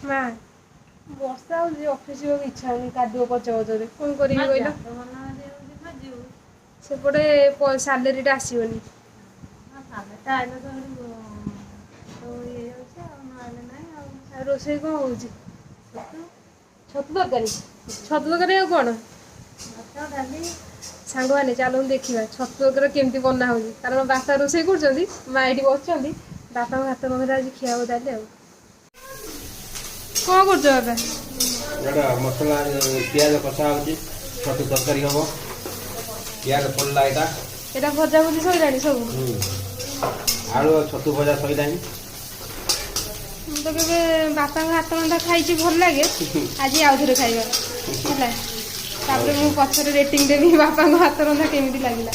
ମା ବର୍ଷା ହଉଛି ଅଫିସ ଯିବାକୁ ଇଚ୍ଛା ହଉନି କାଦୁଅ ପଚ ପଚରେ କଣ କରିବି କହିଲ ସେପଟେ ସାଲେରୀଟା ଆସିବନି ଆଉ ରୋଷେଇ କଣ ହଉଛି ଛତୁ ତରକାରୀ ଆଉ କଣ ସାଙ୍ଗମାନେ ଚାଲନ୍ତୁ ଦେଖିବା ଛତୁ ତରକାରୀ କେମିତି ବନା ହଉଛି କାରଣ ବାପା ରୋଷେଇ କରୁଛନ୍ତି ମା ଏଇଠି ବସୁଛନ୍ତି ବାପାଙ୍କ ହାତ ରନ୍ଧା ଆଜି ଖିଆ ହବ ତାହେଲେ ଆଉ କଣ କରୁଛ ବାପା ଏଇଟା ମସଲା ପିଆଜ କଷା ହଉଛି ଛତୁ ତରକାରୀ ହବ ପିଆଜ ପଡିଲା ଏଇଟା ଭଜା ଭଜି ସଇଲାଣି ସବୁ ଆଳୁ ଆଉ ଛତୁ ଭଜା ସଇଲାଣି ମୁଁ ତ କେବେ ବାପାଙ୍କ ହାତ ରନ୍ଧା ଖାଇଛି ଭଲ ଲାଗେ ଆଜି ଆଉ ଥରେ ଖାଇବା ହେଲା ତାପରେ ମୁଁ ପଛରେ ରେଟିଂ ଦେବି ବାପାଙ୍କ ହାତ ରନ୍ଧା କେମିତି ଲାଗିଲା